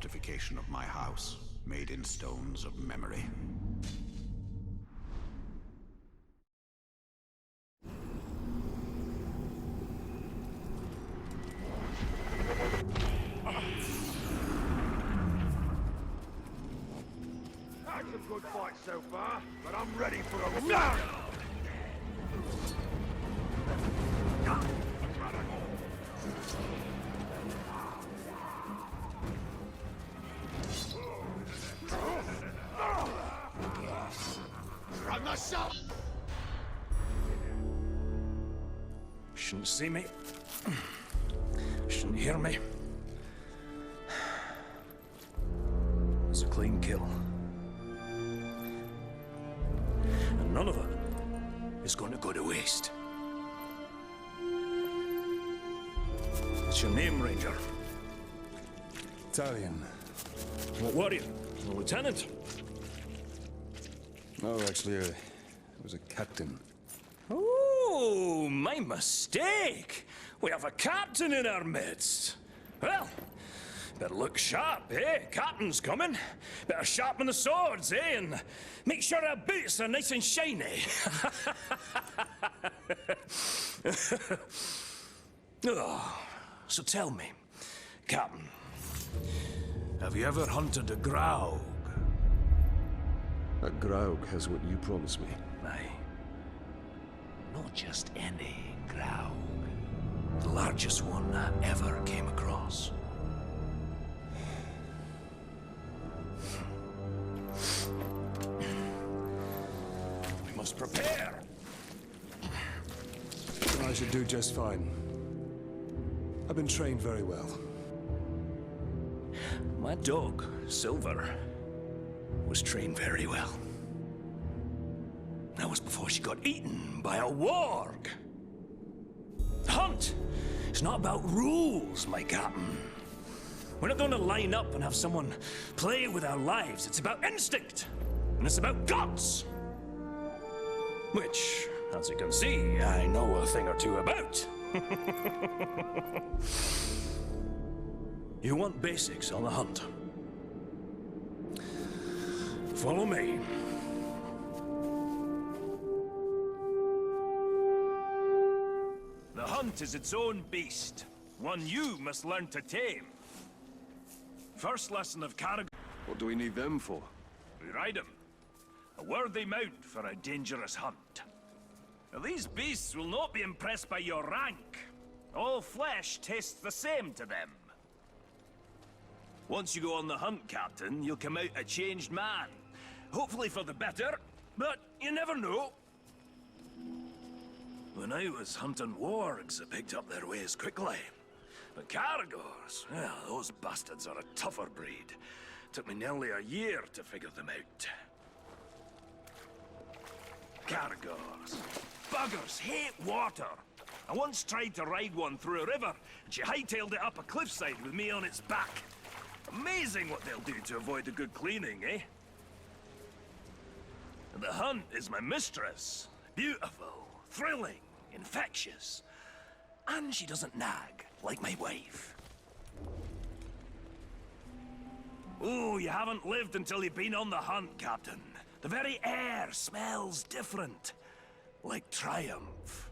fortification of my house, made in stones of memory. That's a good fight so far, but I'm ready for a revenge! Run the shot! Shouldn't see me. Shouldn't hear me. It's a clean kill. And none of it is going to go to waste. What's your name, Ranger? Italian. What warrior? A lieutenant? No, actually, I was a captain. Oh, my mistake. We have a captain in our midst. Well, better look sharp, eh? Captain's coming. Better sharpen the swords, eh? And make sure our boots are nice and shiny. Oh, so tell me, Captain, have you ever hunted a grouse? A Graug has what you promised me. Aye. Not just any grouse. The largest one I ever came across. We must prepare! I should do just fine. I've been trained very well. My dog, Silver, was trained very well. That was before she got eaten by a warg. The hunt is not about rules, my captain. We're not going to line up and have someone play with our lives. It's about instinct, and it's about guts. Which, as you can see, I know a thing or two about. You want basics on the hunt? Follow me. The hunt is its own beast, one you must learn to tame. First lesson of Carag... What do we need them for? We ride him. A worthy mount for a dangerous hunt. Now, these beasts will not be impressed by your rank. All flesh tastes the same to them. Once you go on the hunt, Captain, you'll come out a changed man. Hopefully for the better, but you never know. When I was hunting wargs, I picked up their ways quickly. But Caragors, well, those bastards are a tougher breed. Took me nearly a year to figure them out. Caragors. Buggers hate water. I once tried to ride one through a river, and she hightailed it up a cliffside with me on its back. Amazing what they'll do to avoid a good cleaning, eh? And the hunt is my mistress. Beautiful, thrilling, infectious. And she doesn't nag, like my wife. Oh, you haven't lived until you've been on the hunt, Captain. The very air smells different. Like triumph.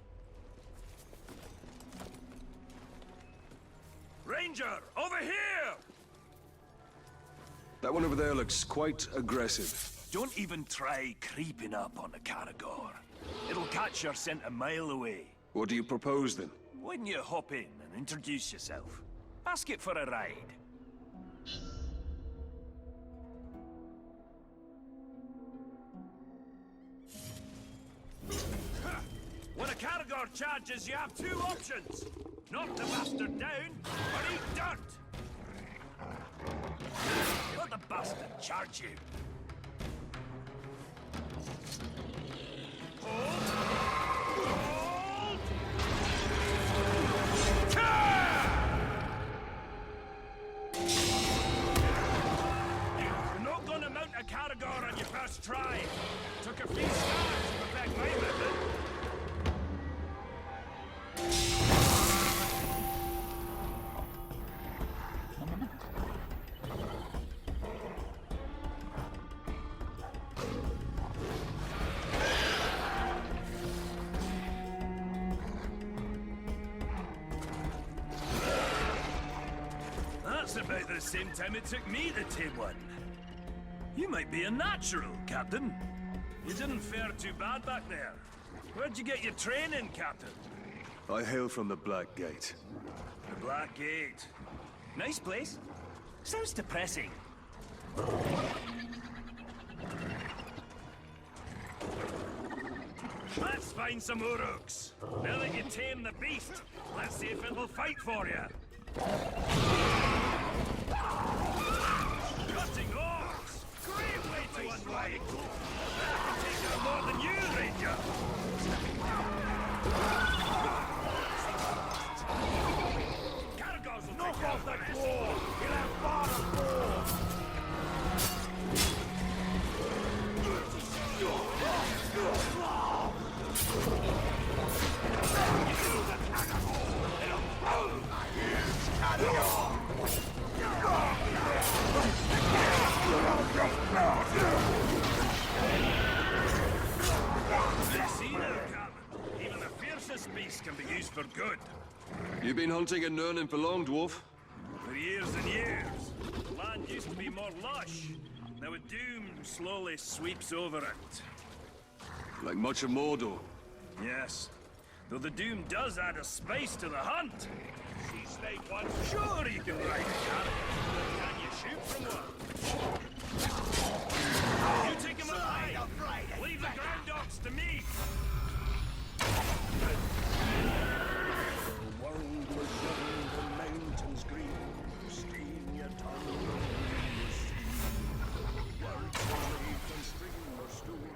Ranger, over here! That one over there looks quite aggressive. Don't even try creeping up on a Caragor. It'll catch your scent a mile away. What do you propose, then? Why don't you hop in and introduce yourself? Ask it for a ride. When a Caragor charges, you have two options. Knock the bastard down, or eat dirt. Let the bastard charge you. Hold! Hold! You're not gonna mount a Caragor on your first try. Took a few stars to perfect my method. That's about the same time it took me to tame one. You might be a natural, Captain. You didn't fare too bad back there. Where'd you get your training, Captain? I hail from the Black Gate. The Black Gate. Nice place. Sounds depressing. Let's find some Uruks. Now that you tame the beast, let's see if it'll fight for you. Cutting oars! Great way to unwind! That can take care more than you, Ranger! Caragors will knock off that wall! You'll have far of war! See now, Captain. Even the fiercest beast can be used for good. You been hunting in Nurnin for long, dwarf? For years and years. The land used to be more lush. Now a doom slowly sweeps over it. Like much of Mordor. Yes. Though the doom does add a spice to the hunt. She stayed once. Sure you can ride a cannon. Can you shoot from one? You take him alive. Leave the ground dogs to me. The world was young, the mountains green, stream your tongue, you see. Words were made from stream or stone.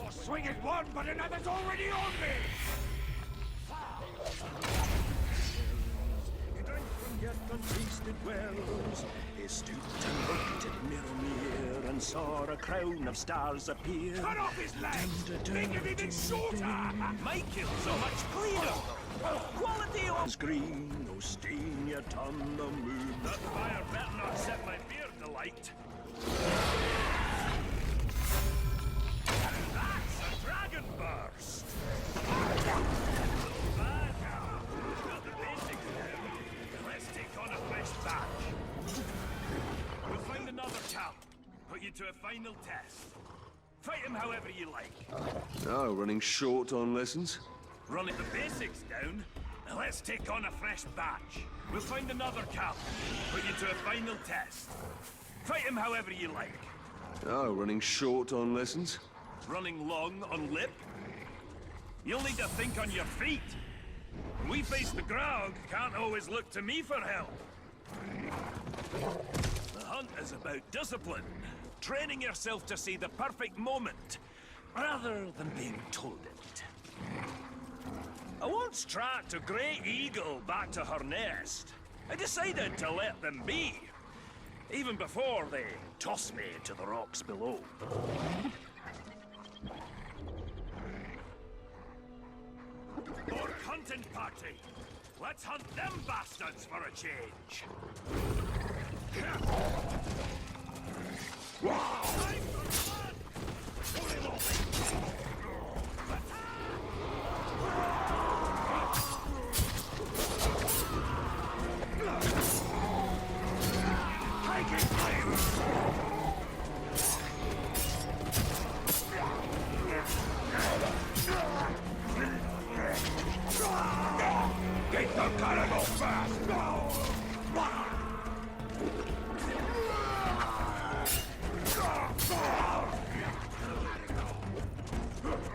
I'll swing at one, but another's already on me! He drank from yet untasted wells. He stooped and looked at Mirror and saw a crown of stars appear. Cut off his legs! Think of him in shorter! My kills are much cleaner. Quality of Green, no stain yet on the moon. that fire better not set my beard alight. And that's a dragon burst. Bad now. Got the basics now. Let's take on a fresh batch. We'll find another camp. Put you to a final test. Fight him however you like. Oh, running short on lessons? Running the basics down. Now let's take on a fresh batch. We'll find another camp. Put you to a final test. Fight him however you like. Oh, running short on lessons? Running long on lip. You'll need to think on your feet. When we face the Graug, can't always look to me for help. The hunt is about discipline. Training yourself to see the perfect moment, rather than being told it. I once tracked a grey eagle back to her nest. I decided to let them be, even before they tossed me to the rocks below. More hunting party! Let's hunt them bastards for a change! Time for blood! Pull him off! Take it, flame! Get the cargo fast!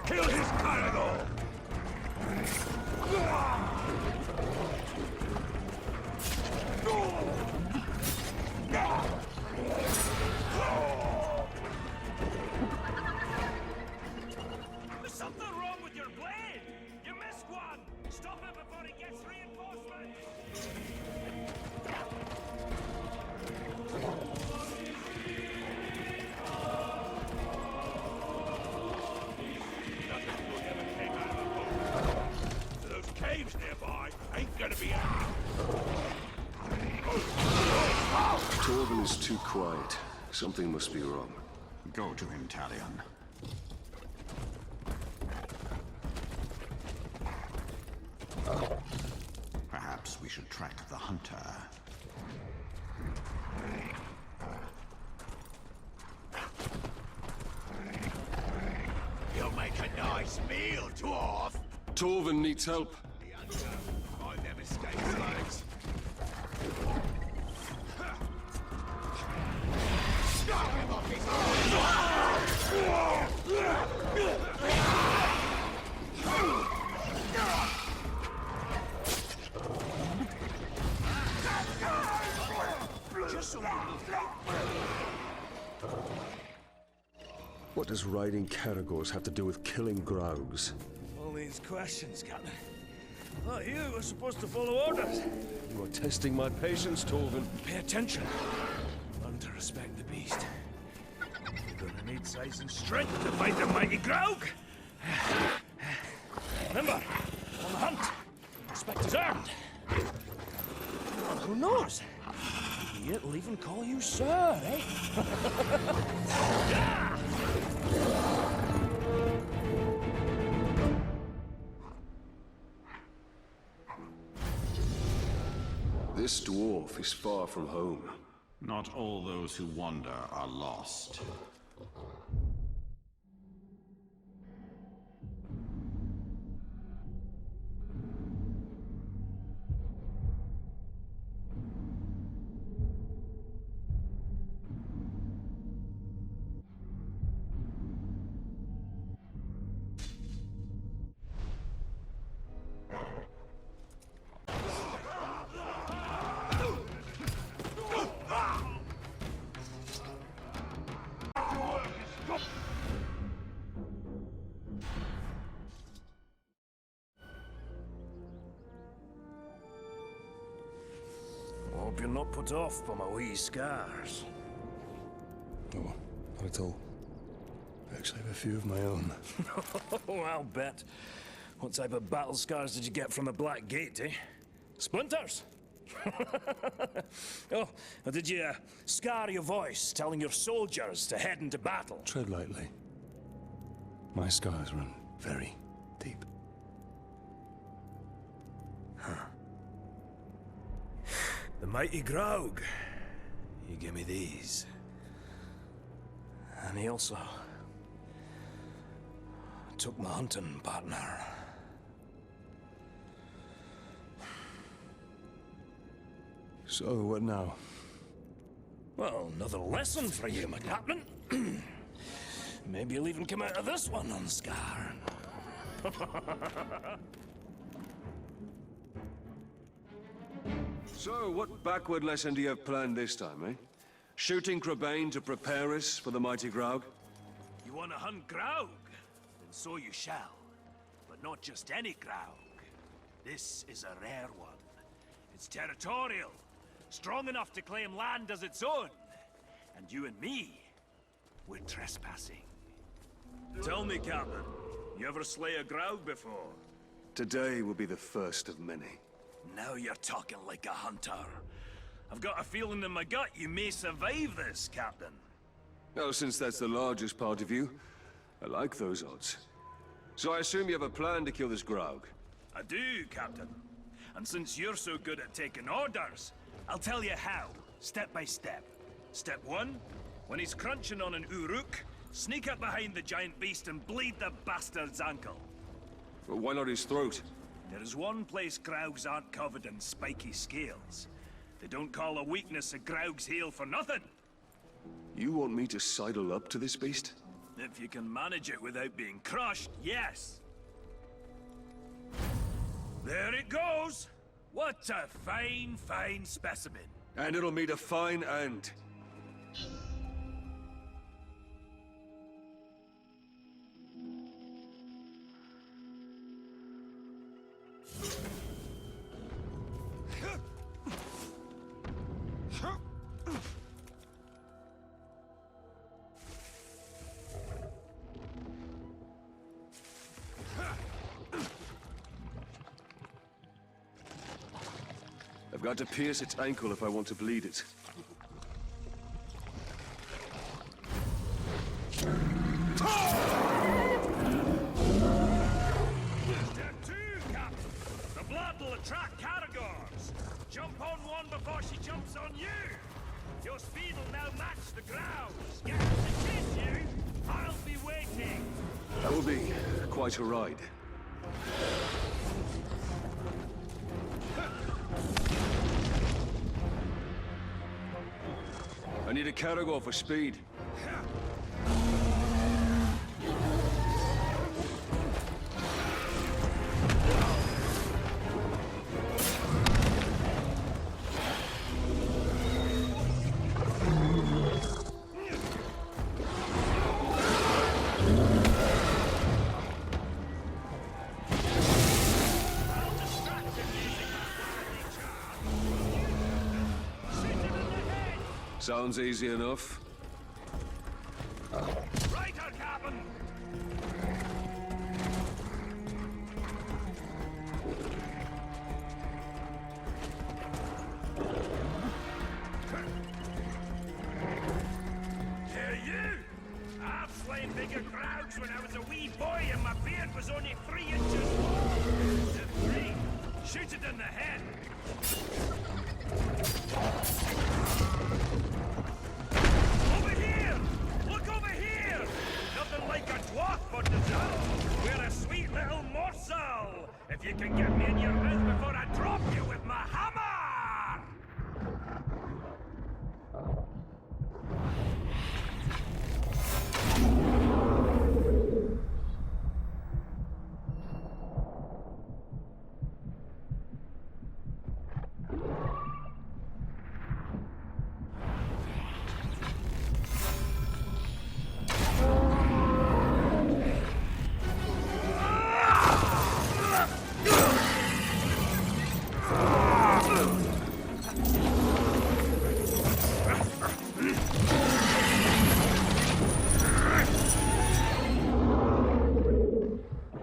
Kill his cargo! There's something wrong with your blade! You missed one! Stop it before he gets reinforcements! Those caves nearby ain't gonna be out. Torvin is too quiet. Something must be wrong. Go to him, Talion. Perhaps we should track the hunter. You'll make a nice meal, dwarf. Torvin needs help. Find them escape slaves. Stop him off his What does riding Caragors have to do with killing Graugs? All these questions, Captain. Oh, you were supposed to follow orders. You are testing my patience, Torvin. Pay attention. Learn to respect the beast. You're gonna need size and strength to fight the mighty Graug. Remember, on the hunt, respect is earned. And who knows? Maybe it'll even call you sir, eh? Yeah! This dwarf is far from home. Not all those who wander are lost. Hope you're not put off by my wee scars. Oh, not at all. I actually have a few of my own. Oh, I'll bet. What type of battle scars did you get from the Black Gate, eh? Splinters? Oh, or did you scar your voice telling your soldiers to head into battle? Tread lightly. My scars run very deep. The mighty Graug. He gave me these. And he also took my hunting partner. So, what now? Well, another lesson for you, my captain. Maybe you'll even come out of this one unscarred. So, what backward lesson do you have planned this time, eh? Shooting Crebain to prepare us for the mighty Graug? You want to hunt Graug? Then so you shall. But not just any Graug. This is a rare one. It's territorial. Strong enough to claim land as its own. And you and me, we're trespassing. Tell me, Captain, you ever slay a Graug before? Today will be the first of many. Now you're talking like a hunter. I've got a feeling in my gut you may survive this, Captain. Well, since that's the largest part of you, I like those odds. So I assume you have a plan to kill this Graug? I do, Captain. And since you're so good at taking orders, I'll tell you how, step by step. Step 1, when he's crunching on an Uruk, sneak up behind the giant beast and bleed the bastard's ankle. But why not his throat? There is one place Graugs aren't covered in spiky scales. They don't call a weakness a Graug's heel for nothing. You want me to sidle up to this beast? If you can manage it without being crushed, yes. There it goes! What a fine, fine specimen. And it'll meet a fine end. I've got to pierce its ankle if I want to bleed it. Step 2, Captain. The blood will attract Caragors. Jump on one before she jumps on you. Your speed will now match the ground. Get to chase you. I'll be waiting. That will be quite a ride. I need a cargo for speed. Sounds easy enough. Right, our cabin. Hey, you! I've slain bigger crowds when I was a wee boy and my beard was only 3 inches long. Three. Shoot it in the head. Over here! Look over here! Nothing like a dwarf for dessert. We're a sweet little morsel. If you can get me in your mouth before I drop you with my hammer!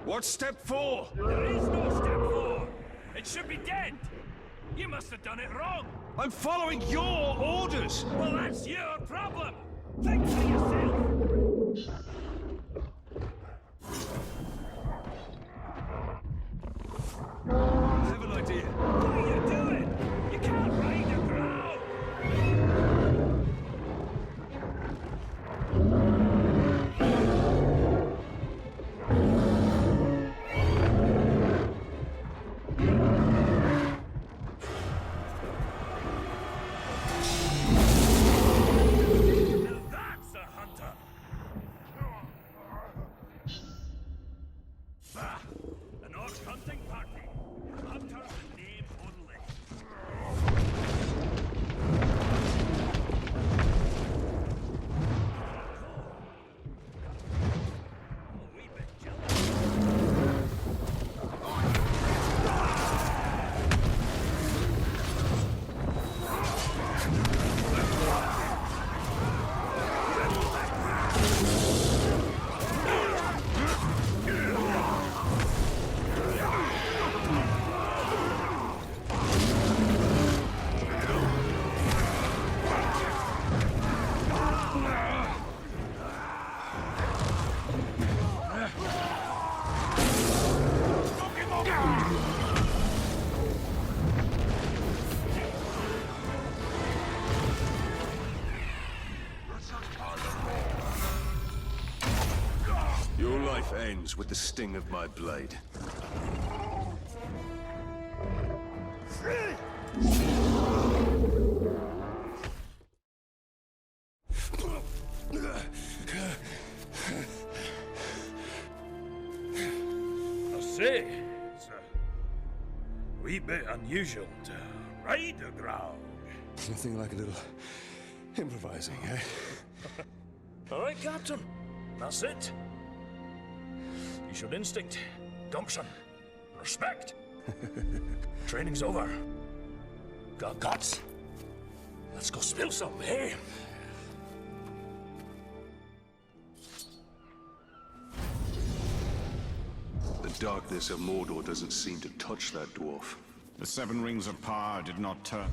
What's step 4? There is no step 4. It should be dead. You must have done it wrong. I'm following your orders! Well, that's your problem. Think for yourself. I have an idea. What are you doing? You can't ride a crowd. Now that's a hunter. Bah! An orc hunting party. Hunters in name only. A wee bit jealous. Your life ends with the sting of my blade. I say, it's a wee bit unusual to ride a ground. Nothing like a little improvising, eh? All right, Captain. That's it. You showed instinct, gumption, respect. Training's over. Got guts. Let's go spill some, eh? The darkness of Mordor doesn't seem to touch that dwarf. The 7 rings of power did not turn.